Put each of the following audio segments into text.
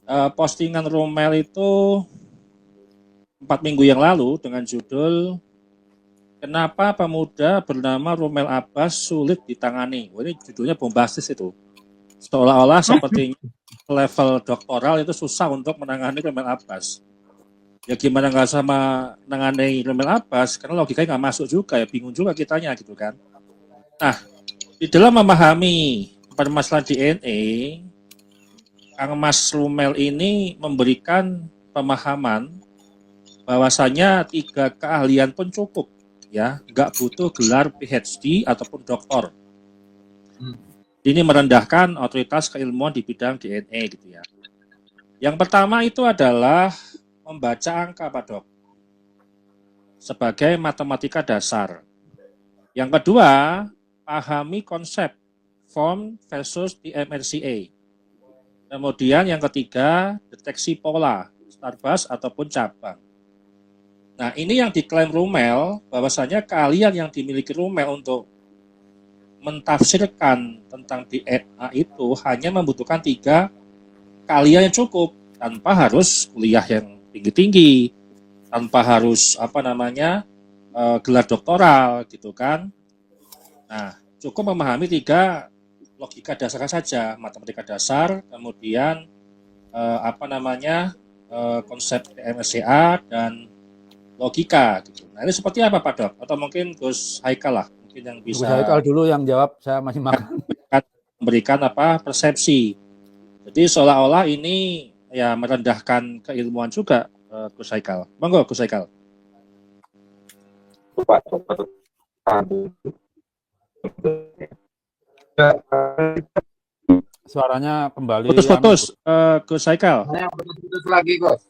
postingan Romel itu 4 minggu yang lalu dengan judul "Kenapa Pemuda Bernama Romel Abbas Sulit Ditangani?" Ini judulnya bombastis itu. Seolah-olah sepertinya level doktoral itu susah untuk menangani Romel Abbas. Ya gimana nggak sama menangani Romel Abbas, karena logikanya nggak masuk juga, ya bingung juga kitanya gitu kan. Nah, di dalam memahami permasalahan DNA, Kang Mas Romel ini memberikan pemahaman bahwasanya 3 keahlian pun cukup, ya, nggak butuh gelar PhD ataupun doktor. Ini merendahkan otoritas keilmuan di bidang DNA gitu ya. Yang pertama itu adalah membaca angka, Pak Dok, sebagai matematika dasar. Yang kedua, pahami konsep form versus DMRCA. Kemudian yang ketiga, deteksi pola, starbus ataupun cabang. Nah, ini yang diklaim Romel, bahwasanya keahlian yang dimiliki Romel untuk mentafsirkan tentang DNA itu hanya membutuhkan 3 keahlian yang cukup, tanpa harus kuliah yang tinggi-tinggi, tanpa harus gelar doktoral gitu kan. Nah, cukup memahami 3 logika dasar saja, matematika dasar, kemudian konsep MSCA dan logika gitu. Nah, ini seperti apa Pak Dok? Atau mungkin Gus Haikal lah, mungkin yang bisa Gus Haikal dulu yang jawab, saya masih makan. memberikan persepsi. Jadi seolah-olah ini ya merendahkan keilmuan juga, Gus Haikal. Monggo Gus Haikal. Suaranya kembali putus-putus, Gus Haikal. Putus lagi, Gus.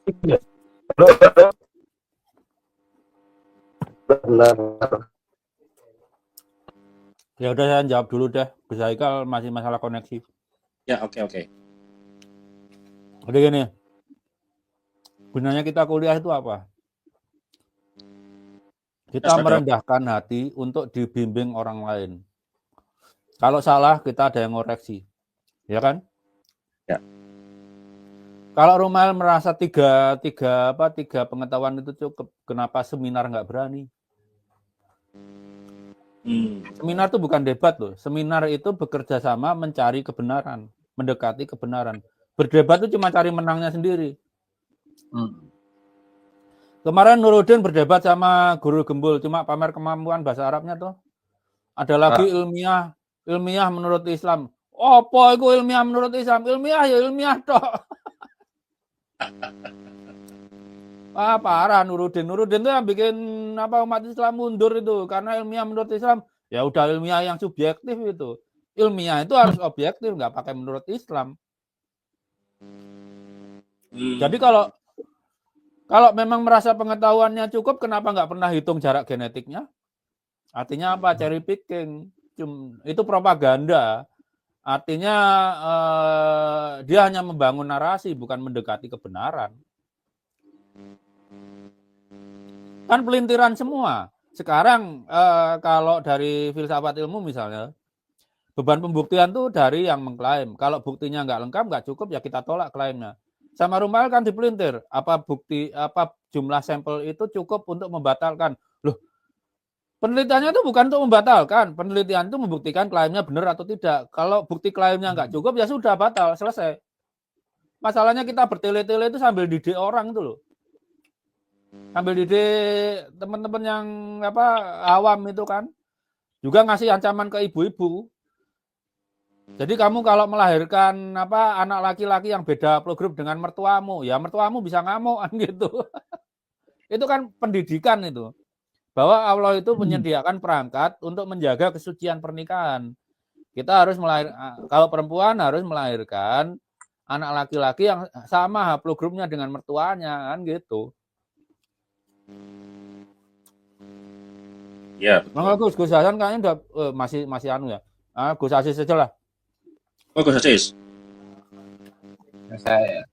Ya udah, saya jawab dulu deh. Gus Haikal masih masalah koneksi. Ya, oke. Udah gini. Gunanya kita kuliah itu apa? Kita merendahkan hati untuk dibimbing orang lain. Kalau salah, kita ada yang ngoreksi. Ya kan? Ya. Kalau Romel merasa tiga pengetahuan itu cukup, kenapa seminar nggak berani? Seminar itu bukan debat loh. Seminar itu bekerja sama mencari kebenaran, mendekati kebenaran. Berdebat itu cuma cari menangnya sendiri. Kemarin Nuruddin berdebat sama Guru Gembul, cuma pamer kemampuan bahasa Arabnya tuh. Ada lagi ilmiah menurut Islam. Apa itu ilmiah menurut Islam? Ilmiah ya ilmiah toh. Parah Nuruddin tuh yang bikin umat Islam mundur itu, karena ilmiah menurut Islam ya udah ilmiah yang subjektif itu. Ilmiah itu harus objektif, nggak pakai menurut Islam. Jadi kalau memang merasa pengetahuannya cukup, kenapa nggak pernah hitung jarak genetiknya? Artinya apa? Cherry picking. Itu propaganda. Artinya dia hanya membangun narasi, bukan mendekati kebenaran. Kan pelintiran semua. Sekarang kalau dari filsafat ilmu misalnya, beban pembuktian tuh dari yang mengklaim. Kalau buktinya nggak lengkap, nggak cukup, ya kita tolak klaimnya. Sama Romel kan dipelintir. Apa jumlah sampel itu cukup untuk membatalkan? Loh, penelitiannya itu bukan untuk membatalkan. Penelitian itu membuktikan klaimnya benar atau tidak. Kalau bukti klaimnya nggak cukup, ya sudah batal, selesai. Masalahnya kita bertele-tele itu sambil didik orang itu loh. Sambil didik teman-teman yang awam itu kan. Juga ngasih ancaman ke ibu-ibu. Jadi kamu kalau melahirkan anak laki-laki yang beda playgroup dengan mertuamu, ya mertuamu bisa ngamuk kan gitu. Itu kan pendidikan itu. Bahwa Allah itu menyediakan perangkat untuk menjaga kesucian pernikahan. Kita harus kalau perempuan harus melahirkan anak laki-laki yang sama haplogrupnya dengan mertuanya kan gitu. Ya. Gus Hasan kayaknya udah masih anu ya. Gus Aziz saja lah. Oh, Gus Aziz. Saya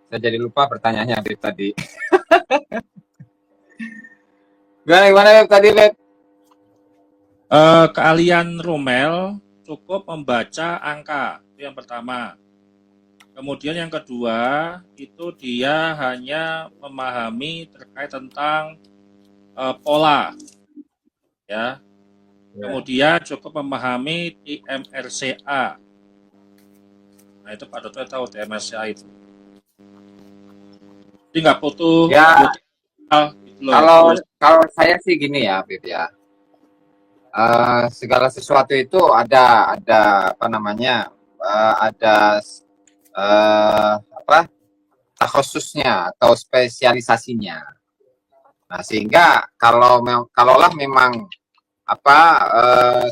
saya jadi lupa pertanyaannya tadi. Gimana tadi, Lep? Keahlian Romel cukup membaca angka, itu yang pertama. Kemudian yang kedua, itu dia hanya memahami terkait tentang pola, ya. Kemudian cukup memahami TMRCA. Nah itu Pak Dokter tahu TMRCA itu. Jadi nggak butuh Ya, gitu loh. kalau saya sih gini ya, Bib ya. Segala sesuatu itu ada apa namanya? Ada apa? Takhususnya atau spesialisasinya. Nah, sehingga kalaulah memang apa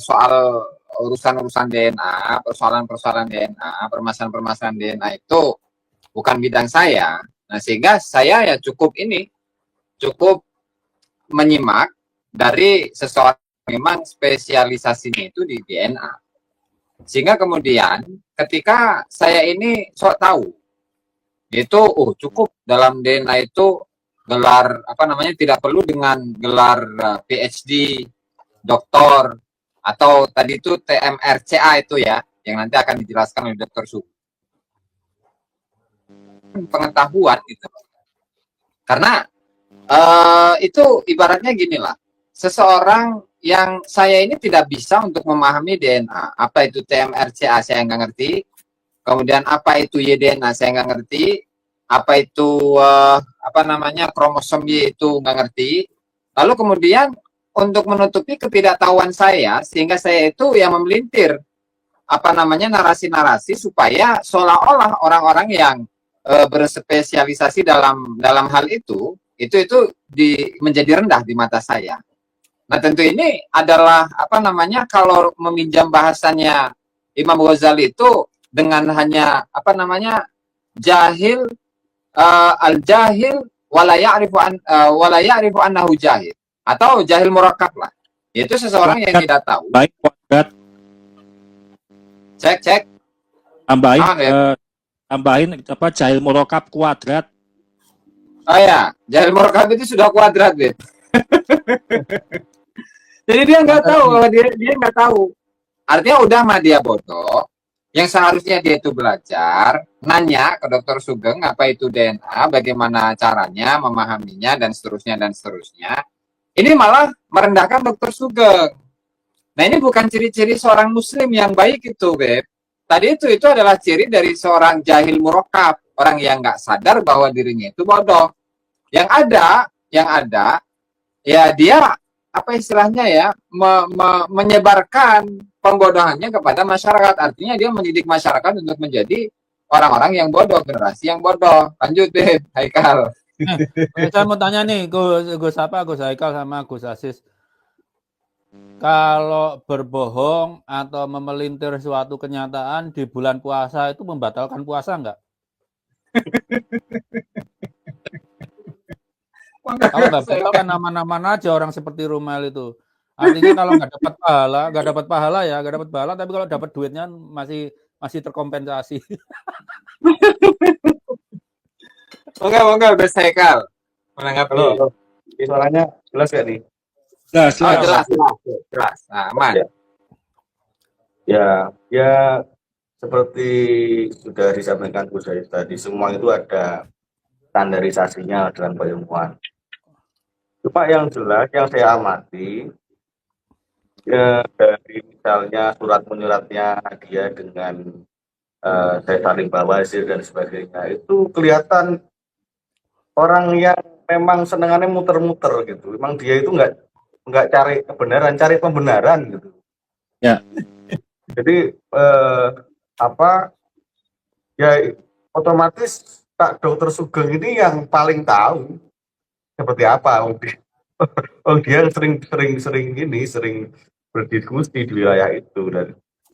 soal urusan-urusan DNA, persoalan-persoalan DNA, permasalahan-permasalahan DNA itu bukan bidang saya. Nah, sehingga saya ya cukup menyimak dari seseorang yang memang spesialisasinya itu di DNA. Sehingga kemudian ketika saya ini sok tahu, itu cukup dalam DNA itu gelar apa namanya, tidak perlu dengan gelar PhD, doktor, atau tadi itu TMRCA itu ya, yang nanti akan dijelaskan oleh Dr. Su. Pengetahuan gitu. Karena itu ibaratnya gini lah, seseorang yang saya ini tidak bisa untuk memahami DNA, apa itu TMRCA saya nggak ngerti, kemudian apa itu YDNA saya nggak ngerti, apa itu apa namanya kromosom Y itu nggak ngerti, lalu kemudian untuk menutupi ketidaktahuan saya, sehingga saya itu yang memelintir apa namanya narasi-narasi supaya seolah-olah orang-orang yang berspesialisasi dalam hal itu menjadi rendah di mata saya. Nah, tentu ini adalah apa namanya, kalau meminjam bahasanya Imam Ghazali itu dengan hanya apa namanya jahil, al-jahil wala ya'rifu annahu jahil, atau jahil murakkab lah. Yaitu seseorang yang tidak tahu. Baik, kuadrat. Cek. Tambahin apa jahil murakkab kuadrat. Oh ya, jahil murakkab itu sudah kuadrat, gitu. Jadi dia nggak tahu, kalau dia nggak tahu. Artinya udah mah dia bodoh. Yang seharusnya dia itu belajar, nanya ke Dokter Sugeng apa itu DNA, bagaimana caranya memahaminya, dan seterusnya dan seterusnya. Ini malah merendahkan Dokter Sugeng. Nah, ini bukan ciri-ciri seorang Muslim yang baik itu, Beb. Tadi itu adalah ciri dari seorang jahil murakkab, orang yang nggak sadar bahwa dirinya itu bodoh. Yang ada, ya dia apa istilahnya ya, menyebarkan pembodohannya kepada masyarakat. Artinya dia mendidik masyarakat untuk menjadi orang-orang yang bodoh, generasi yang bodoh. Lanjut deh, Haikal. Saya mau tanya nih, Gus Haikal sama Gus Aziz. Kalau berbohong atau memelintir suatu kenyataan di bulan puasa itu membatalkan puasa enggak? Kalau nggak betul kan nama-nama aja orang seperti Rumel itu. Artinya kalau nggak dapat pahala, tapi kalau dapat duitnya masih terkompensasi. Monggo Gus Haikal menanggapi. Halo. Suaranya jelas gak nih? Jelas. Nah, aman. Ya, seperti sudah disampaikan Gus Aziz tadi, semua itu ada standarisasinya dalam keilmuan. Cuma yang jelas yang saya amati, ya, dari misalnya surat menyuratnya dia dengan saya saling bawasir dan sebagainya, itu kelihatan orang yang memang senengannya muter-muter gitu. Memang dia itu nggak cari kebenaran, cari pembenaran gitu. Ya. Jadi ya otomatis Pak Dokter Sugeng ini yang paling tahu seperti apa. Dia sering berdiskusi di wilayah itu,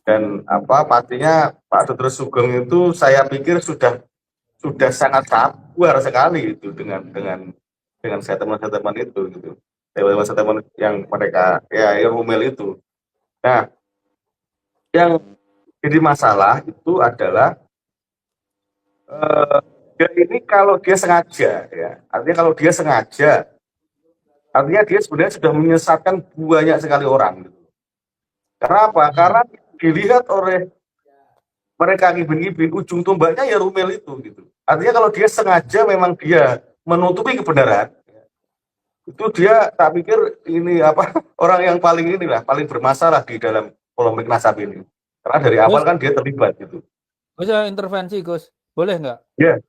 dan pastinya Pak Dokter Sugeng itu saya pikir sudah sangat sabar sekali itu dengan statement itu gitu. Statement yang mereka ya Rumel itu. Nah, yang jadi masalah itu adalah dia ini kalau dia sengaja ya, artinya kalau dia sengaja, artinya dia sebenarnya sudah menyesatkan banyak sekali orang gitu. Karena apa? Karena dilihat oleh mereka ngibin-ngibin, ujung tombaknya ya Rumel itu gitu. Artinya kalau dia sengaja memang dia menutupi kebenaran, itu dia tak pikir ini apa orang yang paling inilah paling bermasalah di dalam polemik nasab ini. Karena dari awal Gus, kan dia terlibat gitu. Gus ya intervensi Gus, boleh nggak? Ya,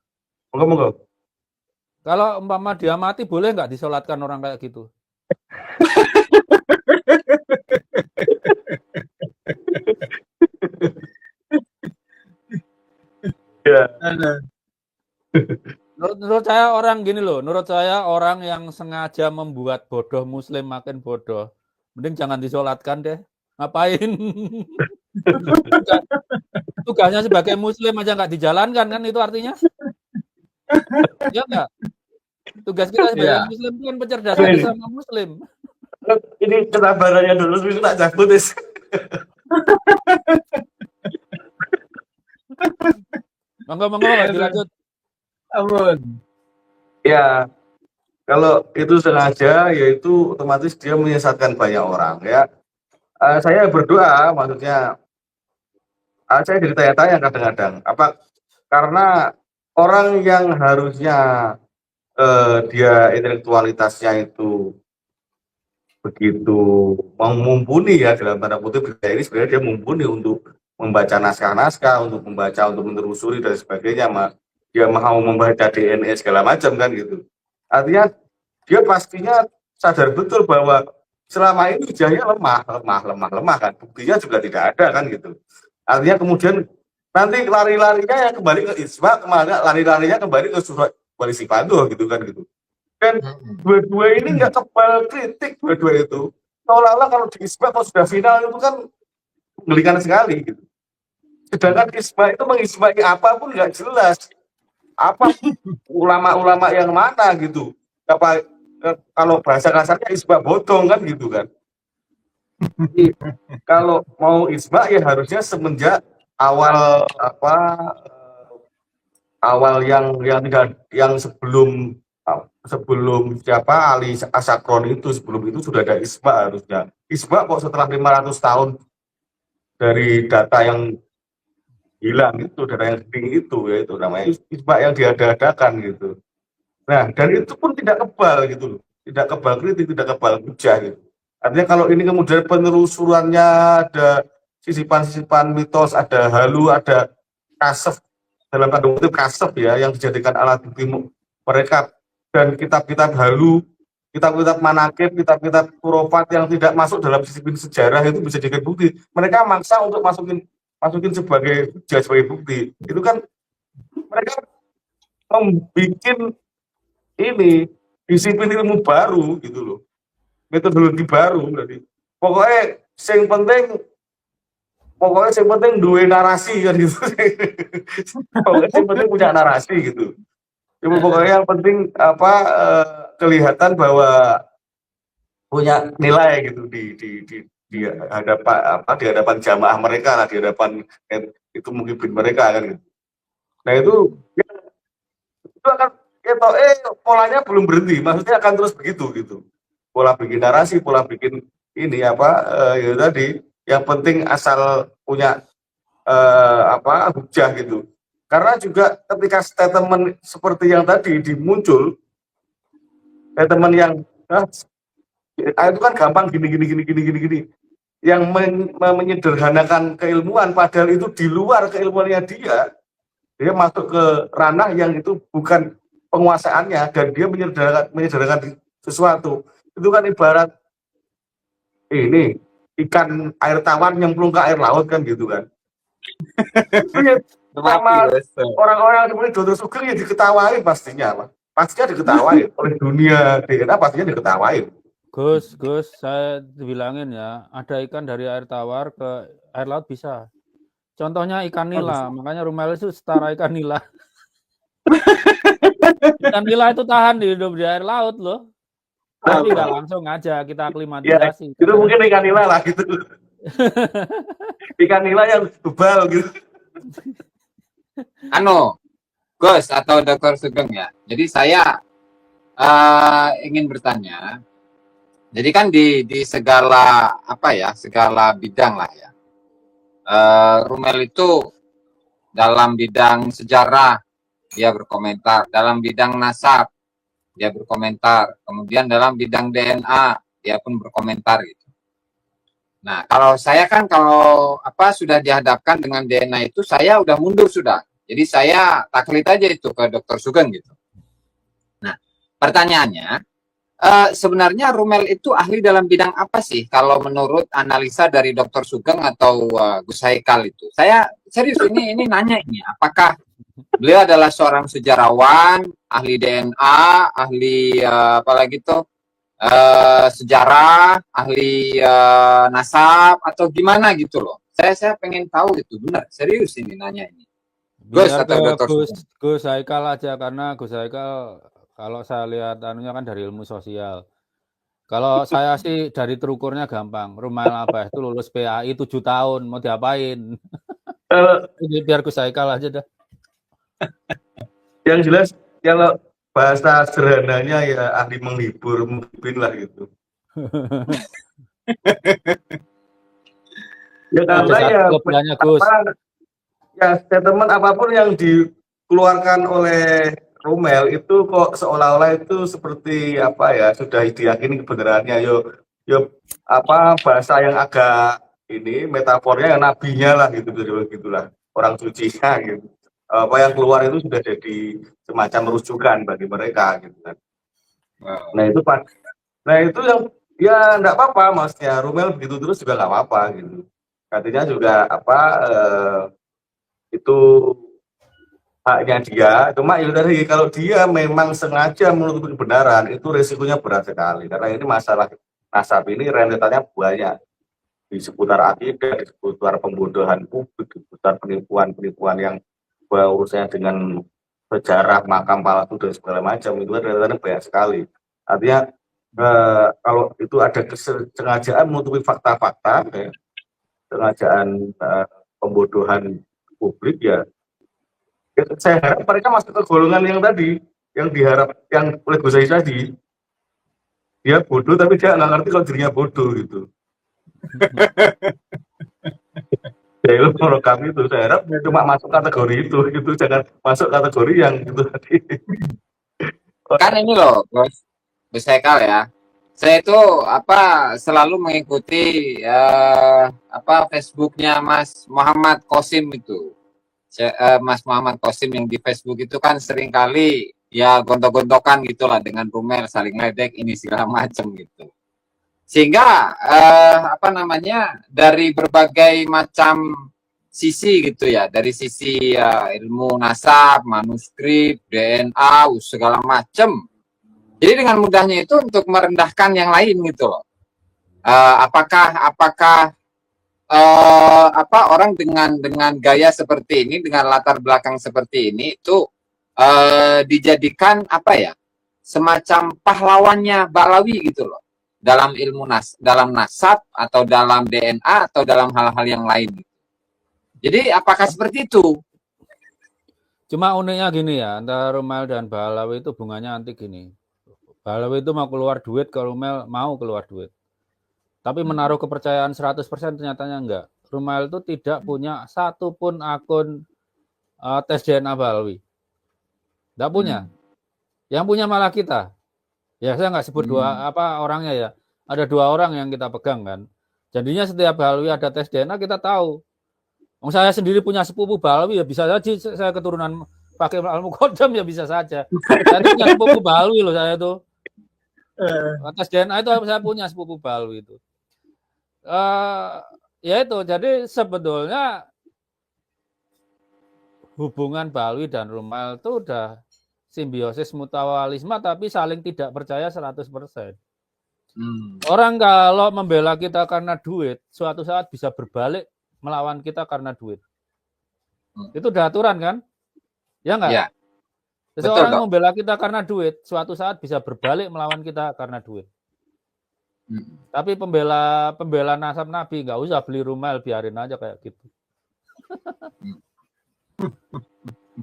monggo. Kalau umpama dia mati, boleh nggak disolatkan orang kayak gitu? Ya. Menurut saya orang gini loh, menurut saya orang yang sengaja membuat bodoh Muslim makin bodoh, mending jangan disolatkan deh. Ngapain? Tugasnya sebagai Muslim aja nggak dijalankan kan itu artinya? Ya nggak? Tugas kita sebagai Iya. Muslim itu kan pencerdasan sesama Muslim. Ini kesabarannya dulu itu tak cabut is. Monggo Mas, dilanjut. Ampun. Ya, kalau itu sengaja, yaitu otomatis dia menyesatkan banyak orang ya. Saya berdoa, maksudnya saya jadi tanya-tanya kadang-kadang, apa karena orang yang harusnya dia intelektualitasnya itu begitu mumpuni ya dalam tanda kutip ini sebenarnya dia mumpuni untuk membaca naskah-naskah, untuk membaca, untuk menelusuri dan sebagainya, dia mau membaca DNA segala macam kan gitu. Artinya dia pastinya sadar betul bahwa selama ini hujahnya lemah kan, buktinya juga tidak ada kan gitu. Artinya kemudian nanti lari-larinya ya kembali ke Isma, lari-larinya kembali ke surat Wali Sipando gitu kan gitu. Dan dua-dua ini nggak kebal kritik, dua-dua itu. Seolah-olah kalau di Isma kalau sudah final itu kan menggelikan sekali gitu. Sedangkan Isma itu mengismai apapun nggak jelas. Apa ulama-ulama yang mana gitu. Apa kalau bahasa kasarnya Isma bodong kan gitu kan. Jadi, kalau mau Isma ya harusnya semenjak awal yang sebelum siapa Ali Asakron itu, sebelum itu sudah ada Isma harusnya. Isma kok setelah 500 tahun dari data yang hilang itu, data yang penting itu ya itu namanya Isma yang diada-adakan gitu. Nah, dan itu pun tidak kebal gitu loh. Tidak kebal kritik, tidak kebal hujah gitu. Artinya kalau ini kemudian penelusurannya ada sisipan-sisipan mitos, ada halu, ada kasef, dalam tanda kutip kasef ya, yang dijadikan alat bukti mereka, dan kitab-kitab halu, kitab-kitab manakib, kitab-kitab kurofat yang tidak masuk dalam sisipin sejarah itu bisa jadi bukti. Mereka maksa untuk masukin sebagai hujah, sebagai bukti. Itu kan mereka membuat ini disiplin ilmu baru gitu loh, metodologi baru berarti. Pokoknya yang penting dua narasi kan gitu. Pokoknya yang penting punya narasi gitu. Cuma pokoknya yang penting kelihatan bahwa punya nilai gitu di hadapan jamaah mereka lah, di hadapan itu mungkin mereka kan gitu. Nah itu akan polanya belum berhenti, maksudnya akan terus begitu gitu. Pola bikin narasi, pola bikin ini ya tadi, yang penting asal punya hujah gitu. Karena juga ketika statement seperti yang tadi dimuncul, statement yang itu kan gampang gini, yang menyederhanakan keilmuan, padahal itu di luar keilmuannya dia masuk ke ranah yang itu bukan penguasaannya, dan dia menyederhanakan sesuatu. Itu kan ibarat ini ikan air tawar nyemplung ke air laut kan gitu kan. Sama orang-orang seperti Dr. Sugeng ya diketawain pastinya diketawain oleh dunia DNA, pastinya diketawain. Gus, saya bilangin ya, ada ikan dari air tawar ke air laut bisa. Contohnya ikan nila, makanya Rumel itu setara ikan nila. Ikan nila itu tahan hidup di air laut loh. Tapi nggak langsung aja kita aklimatisasi. Ya, itu mungkin ikan nila lah gitu. Ikan nila yang tebal gitu. Gus atau Dr. Sugeng ya. Jadi saya ingin bertanya. Jadi kan di segala segala bidang lah ya. Rumel itu dalam bidang sejarah dia berkomentar, dalam bidang nasab dia berkomentar, kemudian dalam bidang DNA dia pun berkomentar gitu. Nah, kalau saya kan kalau sudah dihadapkan dengan DNA itu saya udah mundur sudah. Jadi saya taklid aja itu ke Dr. Sugeng gitu. Nah, pertanyaannya sebenarnya Rumel itu ahli dalam bidang apa sih kalau menurut analisa dari Dr. Sugeng atau Gus Haikal itu? Saya serius ini nanya ini, apakah beliau adalah seorang sejarawan, ahli DNA, ahli apalagi tuh sejarah, ahli nasab atau gimana gitu loh. Saya pengen tahu itu, benar, serius ini nanya ini. Gus Biar atau ke Dr. Sugeng? Gus Haikal aja, karena Gus Haikal kalau saya lihat anunya kan dari ilmu sosial. Kalau saya sih dari terukurnya gampang. Rumel Abbas itu lulus PAI 7 tahun, mau diapain? Eh, Biar Gus Haikal aja dah. yang jelas kalau bahasa sederhananya ya ahli menghibur mungkin lah gitu. Ya Ada karena ya satu kelebihannya Gus. ya statement apapun yang dikeluarkan oleh Rumel itu kok seolah-olah itu seperti sudah diyakini kebenarannya. Yo bahasa yang agak ini metafornya yang nabinya lah gitu begitulah, orang sucinya gitu. Apa yang keluar itu sudah jadi semacam rujukan bagi mereka gitu kan. Nah itu yang ya enggak apa-apa, maksudnya Rumel begitu terus juga nggak apa-apa gitu. Artinya juga itu haknya dia. Cuma itu tadi, kalau dia memang sengaja menutupi kebenaran itu resikonya berat sekali, karena ini masalah nasab ini rentetannya banyak di seputar akidah, di seputar pembodohan publik, di seputar penipuan yang berurusannya dengan sejarah, makam palsu dan segala macam, itu kan rentetannya banyak sekali. Artinya kalau itu ada kesengajaan menutupi fakta-fakta, kesengajaan pembodohan publik, ya saya harap mereka masuk ke golongan yang tadi, yang oleh Gus Haikal tadi, dia bodoh tapi dia nggak ngerti kalau dirinya bodoh gitu. Ya itu menurut kami itu, saya harap cuma masuk kategori itu jangan masuk kategori yang itu tadi. Kan ini loh, Gus Haikal ya. Saya itu selalu mengikuti Facebooknya Mas Muhammad Qasim itu. Mas Muhammad Qasim yang di Facebook itu kan seringkali ya gontok-gontokan gitulah dengan Rumel, saling ledek ini segala macam gitu. Sehingga dari berbagai macam sisi gitu ya, dari sisi ilmu nasab, manuskrip, DNA, segala macam. Jadi dengan mudahnya itu untuk merendahkan yang lain gitu loh. Apakah orang dengan gaya seperti ini, dengan latar belakang seperti ini itu dijadikan semacam pahlawannya Balawi gitu loh, dalam ilmu dalam nasab atau dalam DNA atau dalam hal-hal yang lain. Jadi apakah seperti itu? Cuma uniknya gini ya, antara Rumel dan Balawi itu bunganya antik gini. Balawi itu mau keluar duit, kalau Rumel mau keluar duit. Tapi menaruh kepercayaan 100% ternyatanya enggak. Rumel itu tidak punya satupun akun tes DNA Balawi. Enggak punya. Yang punya malah kita. Ya saya nggak sebut orangnya ya. Ada 2 orang yang kita pegang kan. Jadinya setiap Balawi ada tes DNA kita tahu. Saya sendiri punya sepupu Balawi, ya bisa saja saya keturunan pakai Al-Muqaddam, ya bisa saja. Saya punya sepupu Balawi loh saya itu. Tes DNA itu saya punya sepupu Balawi itu. Ya itu, jadi sebetulnya hubungan Balawi dan Rumel itu udah simbiosis mutualisme, tapi saling tidak percaya 100%. Orang kalau membela kita karena duit, suatu saat bisa berbalik melawan kita karena duit. Itu udah aturan kan? Ya enggak? Ya. Seseorang yang membela kita karena duit, suatu saat bisa berbalik melawan kita karena duit. Tapi pembela nasab Nabi nggak usah beli Rumel, biarin aja kayak gitu.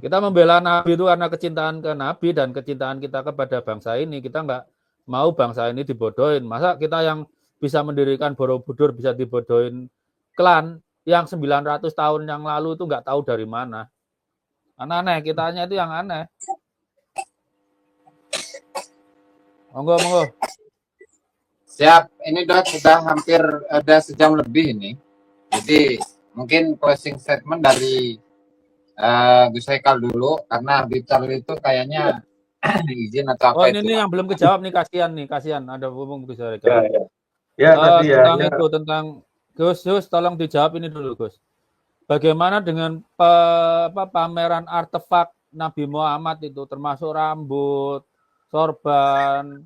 Kita membela Nabi itu karena kecintaan ke Nabi dan kecintaan kita kepada bangsa ini. Kita nggak mau bangsa ini dibodohin. Masa kita yang bisa mendirikan Borobudur bisa dibodohin klan? yang 900 tahun yang lalu itu nggak tahu dari mana. Aneh, kitanya itu yang aneh. Monggo, monggo. Siap, ini sudah hampir ada sejam lebih ini. Jadi mungkin closing statement dari Gus Haikal dulu, karena Bitar itu kayaknya izin atau Oh, apa ini itu. nih yang belum kejawab nih, kasihan ada hubung Gus Ya, Haikal. ya. Ya, tadi ya, Tentang ya. itu, tentang Gus, tolong dijawab ini dulu, Gus. Bagaimana dengan pameran artefak Nabi Muhammad itu, termasuk rambut, sorban,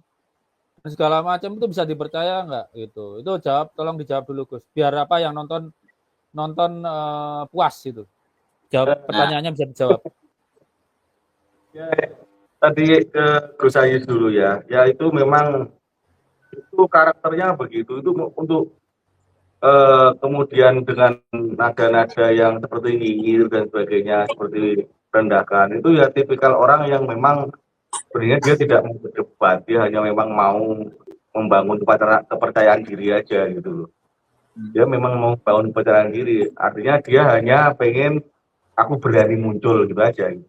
dan segala macam itu bisa dipercaya nggak? Itu jawab, tolong dijawab dulu, Gus. Biar apa yang nonton puas itu. Jawab pertanyaannya bisa dijawab. Ya, tadi ke Gus Ayus dulu ya. Ya itu memang itu karakternya begitu. Itu untuk kemudian dengan nada-nada yang seperti nyinyir dan sebagainya, seperti rendahkan, itu ya tipikal orang yang memang sebenarnya dia tidak mau berdebat, dia hanya memang mau membangun kepercayaan diri aja gitu loh. Dia memang mau bangun kepercayaan diri, artinya dia hanya pengen aku berani muncul gitu aja. Gitu.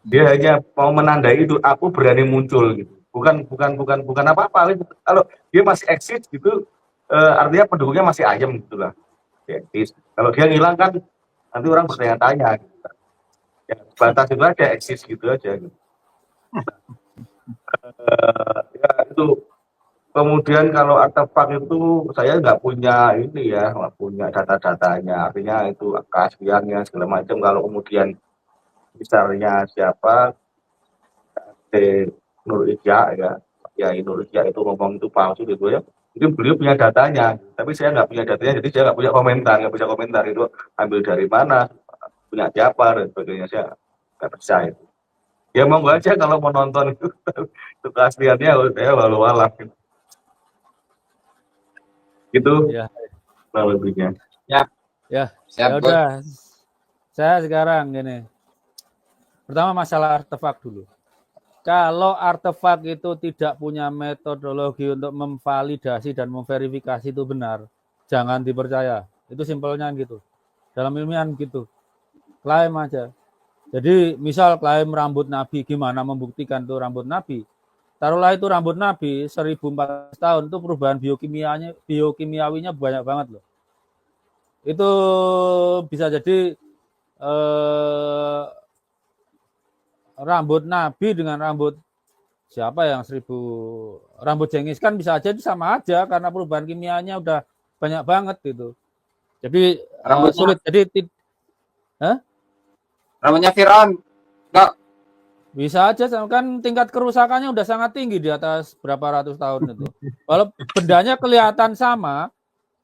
Dia hanya mau menandai itu, aku berani muncul gitu. Bukan apa-apa. Kalau dia masih eksis gitu, artinya pendukungnya masih ayam gitulah. Eksis. Kalau dia ngilang kan nanti orang bertanya-tanya. Gitu. Ya, batas itu aja eksis gitu aja. Gitu. Ya itu. Kemudian kalau artefak itu saya nggak punya ini ya, nggak punya data-datanya. Artinya itu keasliannya segala macam. Kalau kemudian misalnya siapa Nur Ija ya Nur Ija itu ngomong itu palsu gitu ya. Mungkin beliau punya datanya, tapi saya nggak punya datanya, jadi saya nggak bisa komentar itu ambil dari mana, punya siapa dan sebagainya, saya nggak percaya. Ya monggo aja kalau mau nonton itu keasliannya saya walau-walau gitu Ya, lebihnya. ya Siap, Gus. udah. Saya sekarang gini. Pertama masalah artefak dulu. Kalau artefak itu tidak punya metodologi untuk memvalidasi dan memverifikasi itu benar, jangan dipercaya. Itu simpelnya gitu. Dalam ilmiah gitu. Klaim aja. Jadi misal klaim rambut Nabi, gimana membuktikan itu rambut Nabi? Taruhlah itu rambut Nabi 1400 tahun, itu perubahan biokimiawinya banyak banget loh. Itu bisa jadi rambut Nabi dengan rambut siapa yang 1000 rambut Jengis kan bisa aja itu sama aja karena perubahan kimianya udah banyak banget gitu. Jadi sulit. Jadi Rambutnya Firaun. Enggak. bisa aja kan tingkat kerusakannya udah sangat tinggi di atas berapa ratus tahun itu. Walau bendanya kelihatan sama,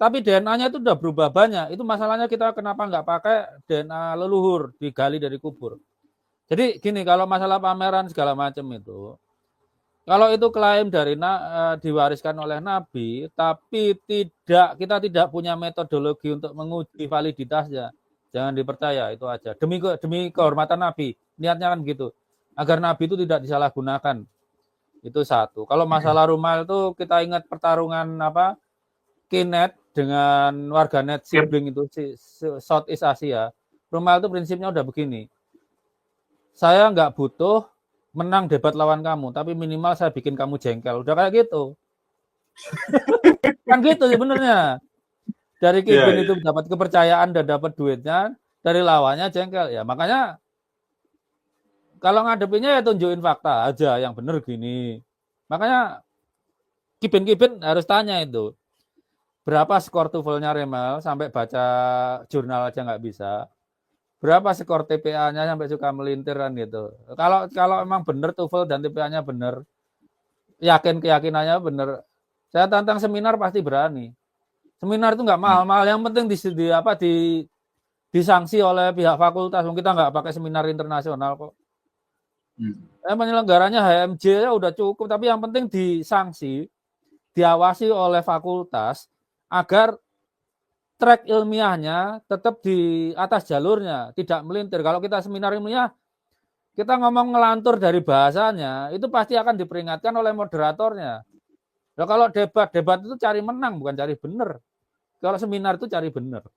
tapi DNA-nya itu udah berubah banyak. Itu masalahnya kita kenapa nggak pakai DNA leluhur digali dari kubur. Jadi gini, kalau masalah pameran segala macam itu, kalau itu klaim dari diwariskan oleh Nabi, tapi kita tidak punya metodologi untuk menguji validitasnya, jangan dipercaya itu aja. Demi kehormatan Nabi, niatnya kan gitu, agar Nabi itu tidak disalahgunakan. Itu satu. Kalau masalah Rumail itu kita ingat pertarungan Kinet dengan warganet sibling itu Southeast Asia. Rumail itu prinsipnya udah begini. Saya nggak butuh menang debat lawan kamu, tapi minimal saya bikin kamu jengkel. Udah kayak gitu. Kan gitu sebenarnya. Dari Kibin itu dapat kepercayaan dan dapat duitnya, dari lawannya jengkel. Ya makanya kalau ngadepinnya ya tunjukin fakta aja yang bener gini. Makanya Kibin harus tanya itu. Berapa skor TOEFL-nya Remel sampai baca jurnal aja nggak bisa. Berapa skor TPA-nya sampai suka melintir kan gitu. Kalau emang bener TOEFL dan TPA-nya bener, keyakinannya bener, saya tantang seminar pasti berani. Seminar itu nggak mahal-mahal, yang penting disanksi oleh pihak fakultas. Kita nggak pakai seminar internasional kok. Penyelenggaranya HMJ ya udah cukup, tapi yang penting disanksi, diawasi oleh fakultas agar track ilmiahnya tetap di atas jalurnya, tidak melintir. Kalau kita seminar ilmiah, kita ngomong ngelantur dari bahasanya, itu pasti akan diperingatkan oleh moderatornya. Nah, kalau debat itu cari menang, bukan cari benar. Kalau seminar itu cari benar.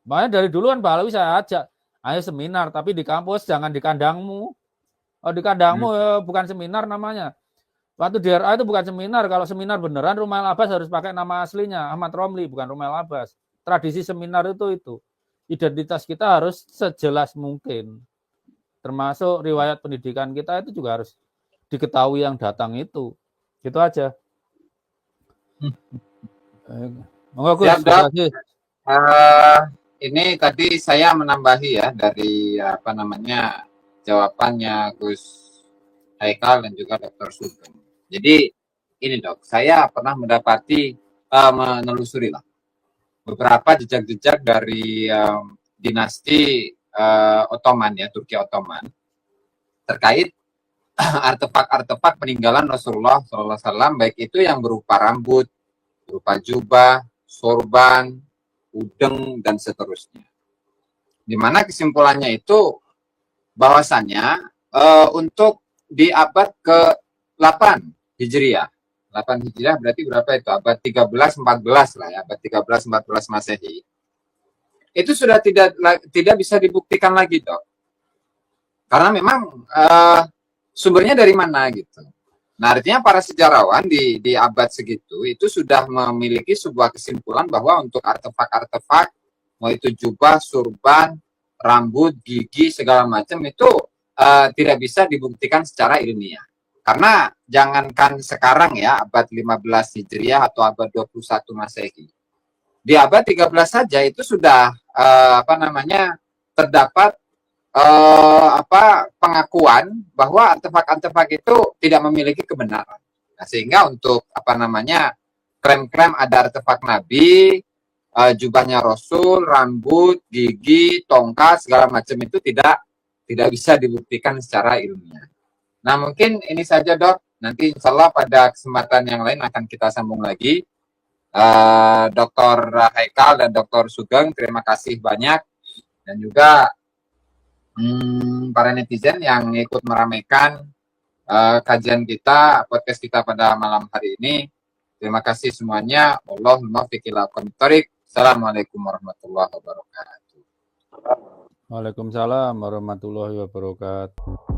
Makanya dari dulu kan Pak Alawi saya ajak, ayo seminar, tapi di kampus, jangan di kandangmu. Oh, di kandangmu bukan seminar namanya. Waktu di RA itu bukan seminar. Kalau seminar beneran, Rumail Abbas harus pakai nama aslinya, Ahmad Romli, bukan Rumail Abbas. Tradisi seminar itu. Identitas kita harus sejelas mungkin. Termasuk riwayat pendidikan kita itu juga harus diketahui yang datang itu. Gitu aja. Monggo Gus, Siap, Dok. terima kasih. Ini tadi saya menambahi ya dari apa namanya jawabannya Gus Haikal dan juga Dr. Sugeng. Jadi ini Dok, saya pernah mendapati menelusuri lah beberapa jejak-jejak dari dinasti Ottoman ya, Turki Ottoman terkait artefak-artefak peninggalan Rasulullah SAW, baik itu yang berupa rambut, berupa jubah, sorban, udeng, dan seterusnya. Di mana kesimpulannya itu bahwasanya untuk di abad ke-8 Hijriah, 8 Hijriah berarti berapa itu? Abad 13-14 lah ya, abad 13-14 Masehi. Itu sudah tidak bisa dibuktikan lagi, Dok. Karena memang sumbernya dari mana gitu. Nah, artinya para sejarawan di abad segitu itu sudah memiliki sebuah kesimpulan bahwa untuk artefak-artefak, mau itu jubah, surban, rambut, gigi, segala macam itu tidak bisa dibuktikan secara ilmiah. Karena jangankan sekarang ya, abad 15 Hijriah atau abad 21 Masehi. Di abad 13 saja itu sudah terdapat pengakuan bahwa artefak-artefak itu tidak memiliki kebenaran. Nah, sehingga untuk klaim-klaim ada artefak Nabi, jubahnya Rasul, rambut, gigi, tongkat, segala macam itu tidak bisa dibuktikan secara ilmiah. Nah, mungkin ini saja, Dok. Nanti insya Allah pada kesempatan yang lain akan kita sambung lagi. Dr. Haikal dan Dr. Sugeng, terima kasih banyak. Dan juga para netizen yang ikut meramaikan kajian kita, podcast kita pada malam hari ini. Terima kasih semuanya. Allahumma fiqhil aqamtarik. Assalamualaikum warahmatullahi wabarakatuh. Waalaikumsalam warahmatullahi wabarakatuh.